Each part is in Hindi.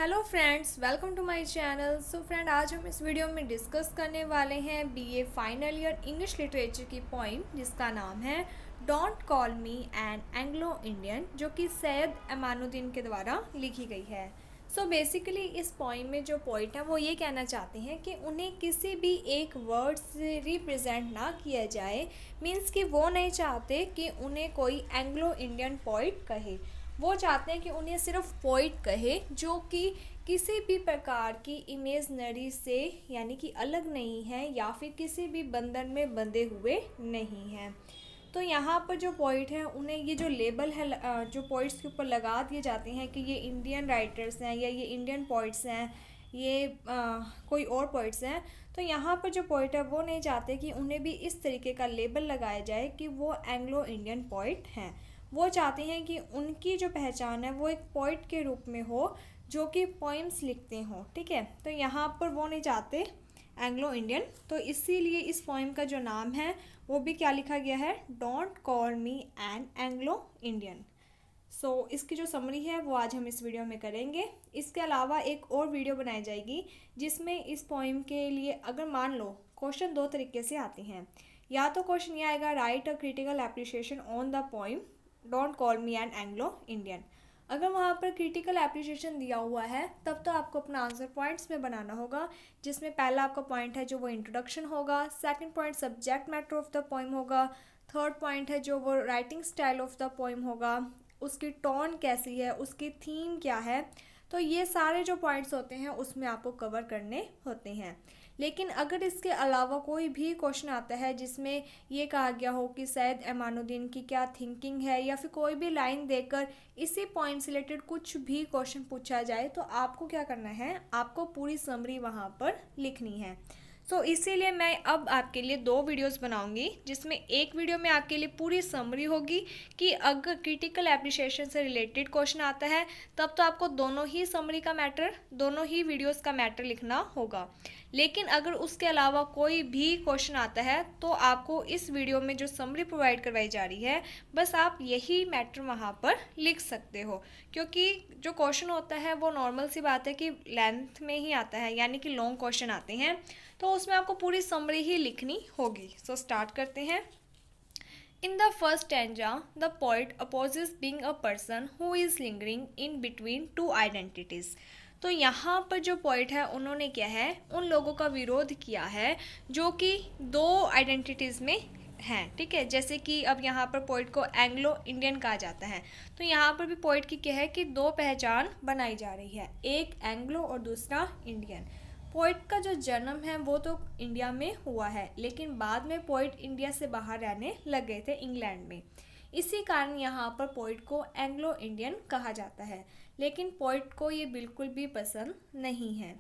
Hello friends, welcome to my channel. So friend, आज हम इस वीडियो में डिस्कस करने वाले हैं BA final year English literature की पोइम जिसका नाम है don't call me an Anglo Indian, जो कि सैयद अमानुद्दीन के द्वारा लिखी गई है। सो बेसिकली इस पोइम में जो पोइट है वो ये कहना चाहते हैं कि उन्हें किसी भी एक वर्ड से रिप्रेजेंट ना किया जाए। मीन्स कि वो नहीं चाहते कि उन्हें कोई एंग्लो इंडियन पोइट कहे। वो चाहते हैं कि उन्हें सिर्फ पोइट कहे जो कि किसी भी प्रकार की इमेजनरी से यानी कि अलग नहीं है या फिर किसी भी बंधन में बंधे हुए नहीं हैं। तो यहाँ पर जो पोइट हैं उन्हें ये जो लेबल है जो पोइट्स के ऊपर लगा दिए जाते हैं कि ये इंडियन राइटर्स हैं या ये इंडियन पोइट्स हैं, ये कोई और पोइट्स हैं। तो यहाँ पर जो पोइट है वो नहीं चाहते कि उन्हें भी इस तरीके का लेबल लगाया जाए कि वो एंग्लो इंडियन पोइट हैं। वो चाहते हैं कि उनकी जो पहचान है वो एक पोइट के रूप में हो जो कि पोइम्स लिखते हों। ठीक है, तो यहाँ पर वो नहीं चाहते एंग्लो इंडियन, तो इसीलिए इस पोइम का जो नाम है वो भी क्या लिखा गया है, don't call me an Anglo Indian. So इसकी जो समरी है वो आज हम इस वीडियो में करेंगे। इसके अलावा एक और वीडियो बनाई जाएगी जिसमें इस पोइम के लिए अगर मान लो क्वेश्चन दो तरीके से आते हैं। या तो क्वेश्चन ये आएगा, right a critical appreciation on the poem don't call me an Anglo Indian. अगर वहाँ पर क्रिटिकल एप्रिशिएशन दिया हुआ है तब तो आपको अपना आंसर पॉइंट्स में बनाना होगा, जिसमें पहला आपका पॉइंट है जो वो इंट्रोडक्शन होगा, second point subject matter of the poem होगा, थर्ड पॉइंट है जो वो writing style of the poem होगा, उसकी टोन कैसी है, उसकी थीम क्या है। तो ये सारे जो पॉइंट्स होते हैं उसमें आपको कवर करने होते हैं। लेकिन अगर इसके अलावा कोई भी क्वेश्चन आता है जिसमें ये कहा गया हो कि सैयद अमानुद्दीन की क्या थिंकिंग है या फिर कोई भी लाइन देकर इसी पॉइंट से रिलेटेड कुछ भी क्वेश्चन पूछा जाए, तो आपको क्या करना है, आपको पूरी समरी वहाँ पर लिखनी है। सो इसीलिए मैं अब आपके लिए दो वीडियोस बनाऊंगी, जिसमें एक वीडियो में आपके लिए पूरी समरी होगी कि अगर क्रिटिकल एप्रिशिएशन से रिलेटेड क्वेश्चन आता है तब तो आपको दोनों ही समरी का मैटर, दोनों ही वीडियोस का मैटर लिखना होगा। लेकिन अगर उसके अलावा कोई भी क्वेश्चन आता है तो आपको इस वीडियो में जो समरी प्रोवाइड करवाई जा रही है बस आप यही मैटर वहाँ पर लिख सकते हो, क्योंकि जो क्वेश्चन होता है वो नॉर्मल सी बात है कि लेंथ में ही आता है, यानी कि लॉन्ग क्वेश्चन आते हैं, तो उसमें आपको पूरी समरी ही लिखनी होगी। सो स्टार्ट करते हैं। In the first stanza, the poet opposes being a person who is lingering in between two identities. तो यहाँ पर जो पोइट है उन्होंने क्या है, उन लोगों का विरोध किया है जो कि दो आइडेंटिटीज़ में हैं। ठीक है, जैसे कि अब यहाँ पर पोइट को एंग्लो इंडियन कहा जाता है, तो यहाँ पर भी पोइट की क्या है कि दो पहचान बनाई जा रही है, एक एंग्लो और दूसरा इंडियन। पोइट का जो जन्म है वो तो इंडिया में हुआ है, लेकिन बाद में पोइट इंडिया से बाहर रहने लग गए थे इंग्लैंड में। इसी कारण यहाँ पर पोइट को एंग्लो इंडियन कहा जाता है, लेकिन पोइट को ये बिल्कुल भी पसंद नहीं है।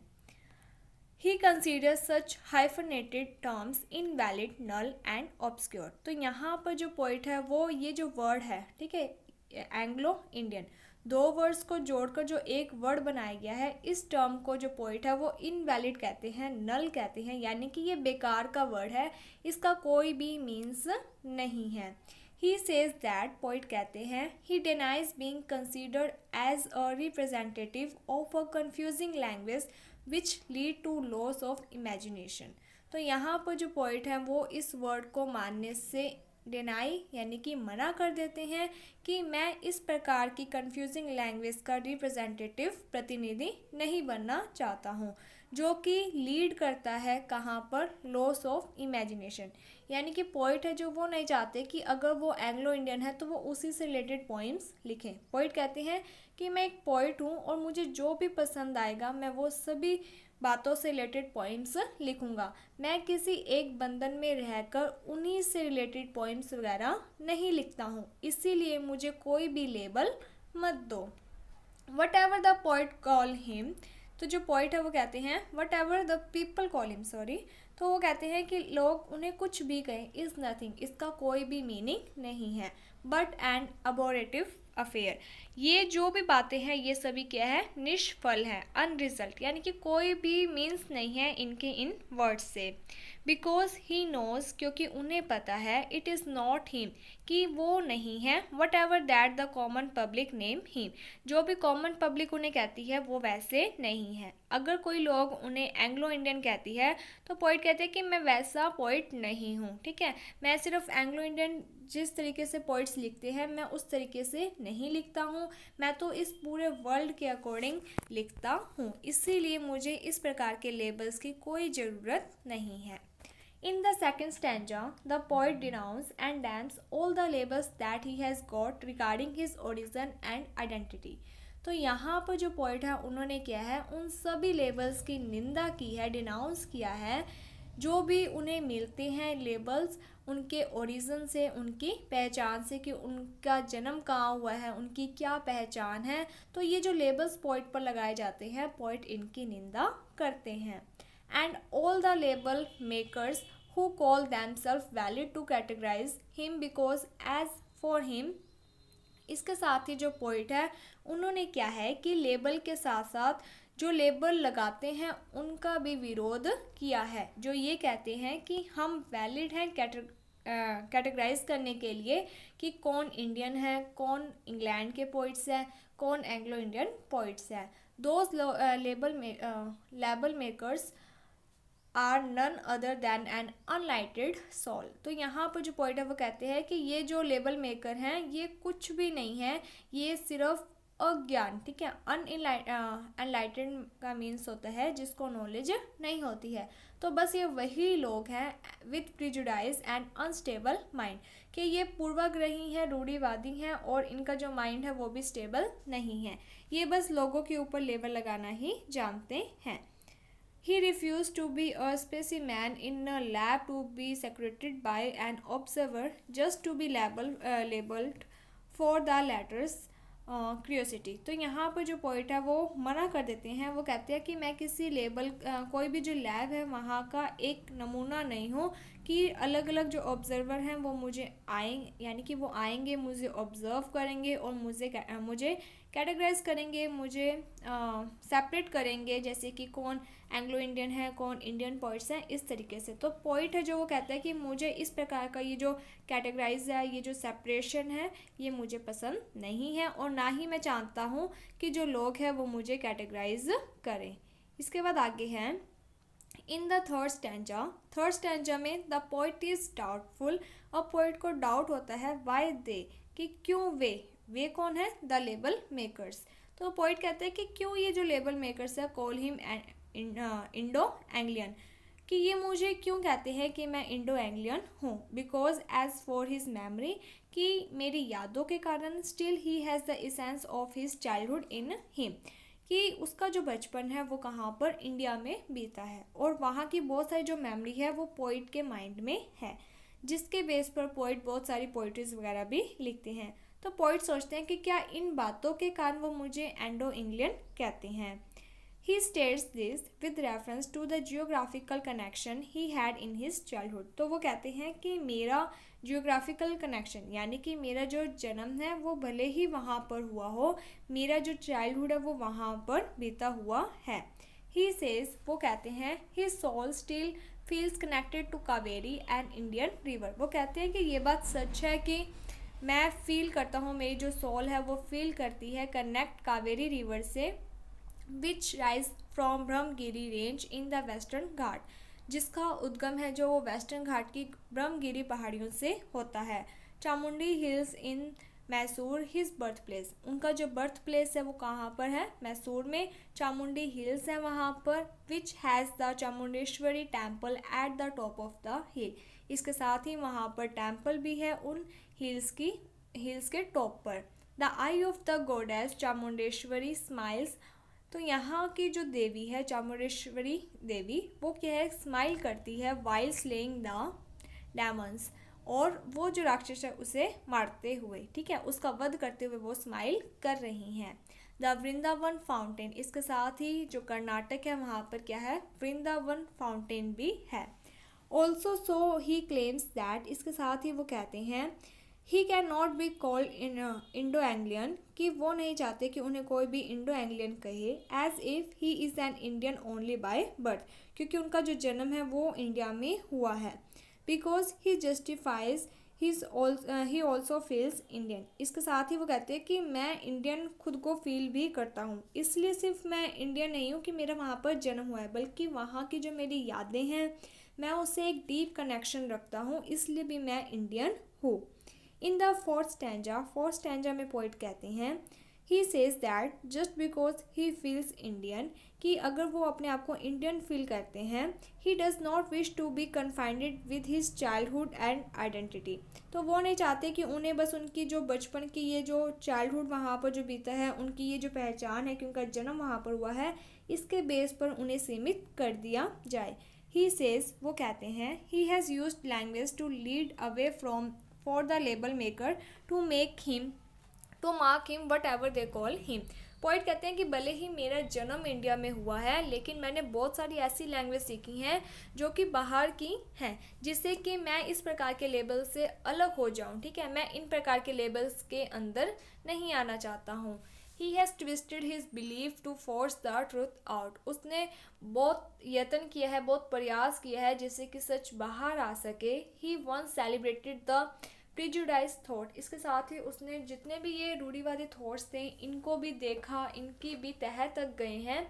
He considers such hyphenated terms invalid, null and obscure. तो यहाँ पर जो पोइट है वो ये जो वर्ड है, ठीक है, एंग्लो इंडियन, दो वर्ड्स को जोड़कर जो एक वर्ड बनाया गया है, इस टर्म को जो पोइट है वो इनवैलिड कहते हैं, नल कहते हैं, यानी कि ये बेकार का वर्ड है, इसका कोई भी मीन्स नहीं है। ही सेज दैट, पोइट कहते हैं, he denies being considered as a representative of a confusing language which lead to loss of imagination. तो यहाँ पर जो पोइट है वो इस वर्ड को मानने से डिनाई यानी कि मना कर देते हैं कि मैं इस प्रकार की कंफ्यूजिंग लैंग्वेज का रिप्रेजेंटेटिव प्रतिनिधि नहीं बनना चाहता हूँ, जो कि लीड करता है कहाँ पर, लॉस ऑफ इमेजिनेशन। यानी कि पोइट है जो वो नहीं चाहते कि अगर वो एंग्लो इंडियन है तो वो उसी से रिलेटेड पोइम्स लिखें। पोइट कहते हैं कि मैं एक पोइट हूँ और मुझे जो भी पसंद आएगा मैं वो सभी बातों से रिलेटेड पॉइंट्स लिखूंगा, मैं किसी एक बंधन में रहकर उन्हीं से रिलेटेड पॉइंट्स वगैरह नहीं लिखता हूँ, इसीलिए मुझे कोई भी लेबल मत दो। What ever the poet call him, तो जो पोइट है वो कहते हैं what ever the people call him, sorry, तो वो कहते हैं कि लोग उन्हें कुछ भी कहें, इज़ नथिंग, इसका कोई भी मीनिंग नहीं है, बट एन अबोरेटिव अफेयर। ये जो भी बातें हैं ये सभी क्या है, निष्फल है, अनरिजल्ट, यानी कि कोई भी मीन्स नहीं है इनके इन वर्ड्स से। बिकॉज ही नोज, क्योंकि उन्हें पता है, इट इज़ नॉट हिम, कि वो नहीं है, what ever that the common public name him, जो भी कॉमन पब्लिक उन्हें कहती है वो वैसे नहीं है। अगर कोई लोग उन्हें एंग्लो इंडियन कहती है तो पोइट कहते हैं कि मैं वैसा पोइट नहीं हूँ, ठीक है, मैं सिर्फ एंग्लो इंडियन जिस तरीके से पोइट्स लिखते हैं मैं उस तरीके से नहीं लिखता हूँ, मैं तो इस पूरे वर्ल्ड के अकॉर्डिंग लिखता हूँ, इसीलिए मुझे इस प्रकार के लेबल्स की कोई ज़रूरत नहीं है। In the second stanza, the poet denounces and damns all the labels that he has got regarding his origin and identity. तो यहाँ पर जो पोइट है उन्होंने क्या है, उन सभी लेबल्स की निंदा की है, डिनाउंस किया है, जो भी उन्हें मिलते हैं लेबल्स उनके ओरिजिन से, उनकी पहचान से, कि उनका जन्म कहाँ हुआ है, उनकी क्या पहचान है, तो ये जो लेबल्स पोइट पर लगाए जाते हैं पोइट इनकी निंदा करते हैं। And all the label makers who call themselves valid to categorize him because as for him, इसके साथ ही जो पोइट है उन्होंने क्या है कि लेबल के साथ साथ जो लेबल लगाते हैं उनका भी विरोध किया है, जो ये कहते हैं कि हम वैलिड हैं कैटेगराइज करने के लिए कि कौन इंडियन है, कौन इंग्लैंड के पोइट्स हैं, कौन एंग्लो इंडियन पोइट्स हैं। Those label makers are none other than an unlighted soul. तो यहाँ पर जो पॉइंट है वो कहते हैं कि ये जो लेबल मेकर हैं ये कुछ भी नहीं है, ये सिर्फ अज्ञान, ठीक है, अनलाइटेड का मीन्स होता है जिसको नॉलेज नहीं होती है, तो बस ये वही लोग हैं with prejudice and unstable mind, कि ये पूर्वाग्रही हैं, रूढ़िवादी हैं और इनका जो माइंड है वो भी स्टेबल नहीं है, ये बस लोगों के ऊपर लेबल लगाना ही जानते हैं। He refused to be a specimen in a lab to be secreted by an observer just to be labeled for the latter's curiosity. तो यहाँ पर जो पोइट है वो मना कर देते हैं, वो कहते हैं कि मैं किसी लेबल कोई भी जो लैब है वहाँ का एक नमूना नहीं हूँ कि अलग अलग जो ऑब्जर्वर हैं वो मुझे यानी कि वो आएंगे, मुझे ऑब्ज़र्व करेंगे और मुझे कैटेगराइज करेंगे, मुझे सेपरेट करेंगे, जैसे कि कौन एंग्लो इंडियन है, कौन इंडियन पोइट्स हैं, इस तरीके से। तो पोइट है जो वो कहता है कि मुझे इस प्रकार का ये जो कैटेगराइज है, ये जो सेपरेशन है, ये मुझे पसंद नहीं है और ना ही मैं चाहता हूँ कि जो लोग हैं वो मुझे कैटेगराइज करें। इसके बाद आगे हैं इन द थर्ड स्टैंजा में द पोइट इज डाउटफुल, और पोइट को डाउट होता है वाई दे, कि क्यों वे कौन है, द लेबल मेकर्स। तो पोइट कहते हैं कि क्यों ये जो लेबल मेकर्स है कॉल हिम इंडो एंग्लियन, कि ये मुझे क्यों कहते हैं कि मैं इंडो एंग्लियन हूँ, because as for his memory, कि मेरी यादों के कारण, still he has the essence of his childhood in him, कि उसका जो बचपन है वो कहाँ पर, इंडिया में बीता है और वहाँ की बहुत सारी जो मेमोरी है वो पोइट के माइंड में है, जिसके बेस पर पोइट बहुत सारी पोइट्रीज वगैरह भी लिखते हैं। तो पोइट सोचते हैं कि क्या इन बातों के कारण वो मुझे एंडो इंग्लियन कहते हैं। He states this with reference to the geographical connection he had in his childhood। तो वो कहते हैं कि मेरा जियोग्राफिकल कनेक्शन, यानी कि मेरा जो जन्म है वो भले ही वहाँ पर हुआ हो, मेरा जो चाइल्डहुड है वो वहाँ पर बीता हुआ है। He says, वो कहते हैं, his soul still feels connected to Kaveri and Indian river। वो कहते हैं कि ये बात सच है कि मैं फील करता हूँ, मेरी जो सोल है वो फील करती है कनेक्ट कावेरी रिवर से, which rise from Brahmagiri range in the western Ghat, जिसका उद्गम है जो वो वेस्टर्न घाट की ब्रह्मगिरी पहाड़ियों से होता है। चामुंडी हिल्स इन मैसूर हिज बर्थ प्लेस, उनका जो बर्थ प्लेस है वो कहाँ पर है, मैसूर में चामुंडी हिल्स है वहाँ पर, which has the Chamundeshwari temple at the top of the हिल, इसके साथ ही वहाँ पर टेम्पल भी है उन हिल्स के टॉप पर। The I of the goddess Chamundeshwari smiles, तो यहाँ की जो देवी है चामुंडेश्वरी देवी वो क्या है, स्माइल करती है वाइल स्लेइंग द डेमन्स, और वो जो राक्षस है उसे मारते हुए, ठीक है, उसका वध करते हुए वो स्माइल कर रही हैं। द वृंदावन फाउंटेन, इसके साथ ही जो कर्नाटक है वहाँ पर क्या है, वृंदावन फाउंटेन भी है। Also so he claims that, इसके साथ ही वो कहते हैं he can not be called in Indo Anglian, कि वो नहीं चाहते कि उन्हें कोई भी इंडो एंग्लियन कहे, as if he is an Indian only by birth, क्योंकि उनका जो जन्म है वो इंडिया में हुआ है। Because he justifies he also feels Indian, इसके साथ ही वो कहते हैं कि मैं इंडियन खुद को फील भी करता हूँ, इसलिए सिर्फ मैं इंडियन नहीं हूँ कि मेरा वहाँ पर जन्म हुआ है, बल्कि वहाँ की जो मेरी यादें हैं मैं उससे एक डीप कनेक्शन रखता हूँ, इसलिए भी मैं इंडियन हूँ। इन द फोर्थ स्टैंजा में पोइट कहते हैं, he says that just because he feels Indian, कि अगर वो अपने आप को इंडियन फील करते हैं, he does not wish to be confined with his childhood and identity, तो वो नहीं चाहते कि उन्हें बस उनकी जो बचपन की ये जो चाइल्डहुड वहाँ पर जो बीता है, उनकी ये जो पहचान है कि उनका जन्म वहाँ पर हुआ है, इसके बेस पर उन्हें सीमित कर दिया जाए। ही सेज, वो कहते हैं, he has used language to lead away from for the label maker to make him to mark him whatever they call him. Point कहते हैं कि भले ही मेरा जन्म इंडिया में हुआ है, लेकिन मैंने बहुत सारी ऐसी लैंग्वेज सीखी हैं जो कि बाहर की हैं, जिससे कि मैं इस प्रकार के लेबल से अलग हो जाऊं। ठीक है, मैं इन प्रकार के लेबल्स के अंदर नहीं आना चाहता हूँ। He has twisted his believe to force the truth out, उसने बहुत यत्न किया है, बहुत प्रयास किया है जिससे कि सच बाहर आ सके। He once celebrated the prejudice thought, इसके साथ ही उसने जितने भी ये रूढ़िवादी थॉट्स थे इनको भी देखा, इनकी भी तह तक गए हैं।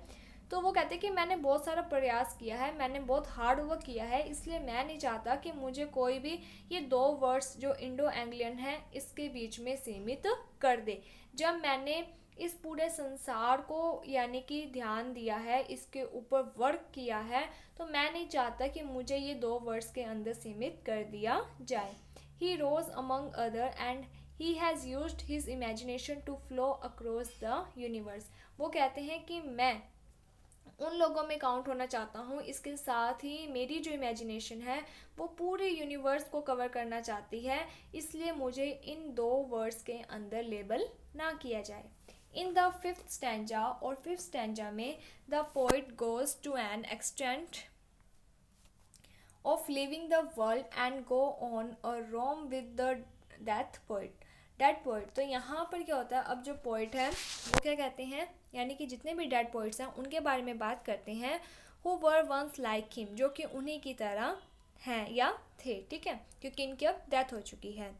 तो वो कहते हैं कि मैंने बहुत सारा प्रयास किया है, मैंने बहुत हार्ड वर्क किया है, इसलिए मैं नहीं चाहता कि मुझे कोई भी ये दो वर्ड्स जो इंडो एंग्लियन है इसके बीच में सीमित कर दे। जब मैंने इस पूरे संसार को यानी कि ध्यान दिया है, इसके ऊपर वर्क किया है, तो मैं नहीं चाहता कि मुझे ये दो वर्ड्स के अंदर सीमित कर दिया जाए। He rose among other and he has used his imagination to flow across the universe. वो कहते हैं कि मैं उन लोगों में काउंट होना चाहता हूँ, इसके साथ ही मेरी जो इमेजिनेशन है वो पूरे यूनिवर्स को कवर करना चाहती है, इसलिए मुझे इन दो वर्ड्स के अंदर लेबल ना किया जाए। इन द फिफ्थ स्टैंजा और फिफ्थ स्टैंजा में the poet goes to an extent of leaving the world and go on a roam with the death poet dead poet. तो यहाँ पर क्या होता है, अब जो पोइट है वो क्या कहते हैं, यानी कि जितने भी डेड पोइट्स हैं उनके बारे में बात करते हैं, whoever ones like him, जो कि उन्हीं की तरह हैं या थे। ठीक है, क्योंकि इनकी अब डेथ हो चुकी है।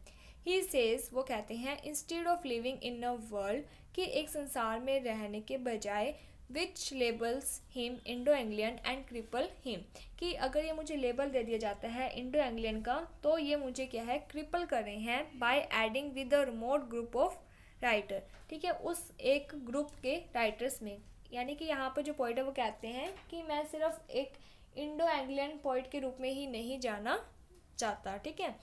ही सेज, वो कहते हैं, instead of living in a world, कि एक संसार में रहने के बजाय, which labels him Indo Anglian and cripple him, कि अगर ये मुझे लेबल दे दिया जाता है इंडो एंग्लियन का, तो ये मुझे क्या है, क्रिपल कर रहे हैं by adding with a remote group of writer. ठीक है, उस एक ग्रुप के राइटर्स में, यानी कि यहाँ पर जो पोइट है वो कहते हैं कि मैं सिर्फ एक इंडो एंग्लियन पोइट के रूप में ही नहीं जाना चाहता। ठीक है,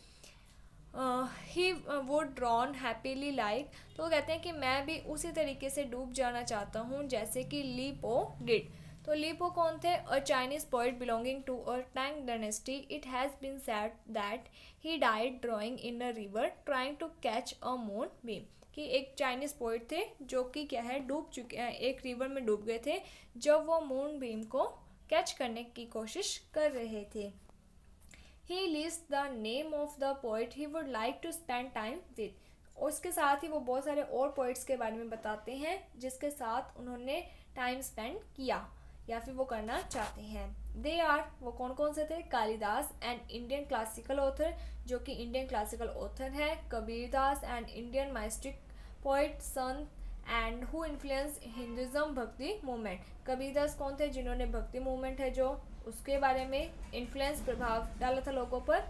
he would drawn happily like, तो वो कहते हैं कि मैं भी उसी तरीके से डूब जाना चाहता हूँ जैसे कि ली पो डिड। तो ली पो कौन थे, a Chinese poet belonging to a Tang dynasty. It has been said that he died drowning in a river trying to catch a moonbeam, कि एक चाइनीज पोइट थे जो कि क्या है, डूब चुके हैं, एक रिवर में डूब गए थे जब वो मून बीम को कैच करने की कोशिश कर रहे थे। He lists the name of the poet he would like to spend time with, और उसके साथ ही वो बहुत सारे और पोइट्स के बारे में बताते हैं जिसके साथ उन्होंने टाइम स्पेंड किया या फिर वो करना चाहते हैं। दे आर, वो कौन कौन से थे, Kalidas and Indian classical author, जो कि इंडियन क्लासिकल ऑथर है, Kabirdas and Indian mystic poet Sant and who influence Hinduism भक्ति मूवमेंट। कबीरदास कौन थे, जिन्होंने भक्ति मूवमेंट है जो उसके बारे में इन्फ्लुएंस, प्रभाव डाला था लोगों पर।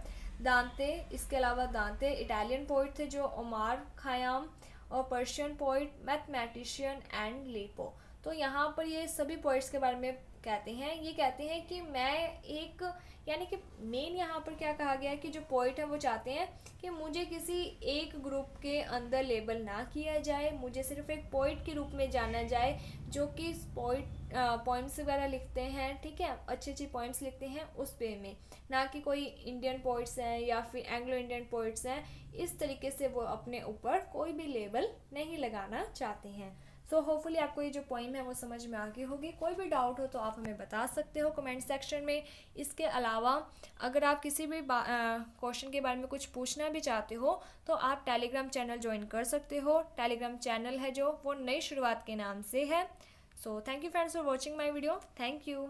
दांते, इसके अलावा दांते इटालियन पोइट थे जो ओमार खयाम, और Persian poet, mathematician and LiPo. तो यहाँ पर ये सभी पोइट्स के बारे में कहते हैं, ये कहते हैं कि मैं एक, यानी कि मेन यहाँ पर क्या कहा गया है कि जो पोइट है वो चाहते हैं कि मुझे किसी एक ग्रुप के अंदर लेबल ना किया जाए, मुझे सिर्फ एक पोइट के रूप में जाना जाए जो कि पोइम्स वगैरह लिखते हैं। ठीक है, अच्छी अच्छी पोइम्स लिखते हैं उस वे में, ना कि कोई इंडियन पोइट्स हैं या फिर एंग्लो इंडियन पोइट्स हैं। इस तरीके से वो अपने ऊपर कोई भी लेबल नहीं लगाना चाहते हैं। सो होपफुली आपको ये जो पोइम है वो समझ में आ गई होगी। कोई भी डाउट हो तो आप हमें बता सकते हो कमेंट सेक्शन में। इसके अलावा अगर आप किसी भी क्वेश्चन के बारे में कुछ पूछना भी चाहते हो तो आप टेलीग्राम चैनल ज्वाइन कर सकते हो। टेलीग्राम चैनल है जो वो नई शुरुआत के नाम से है। So thank you friends for watching my video. Thank you.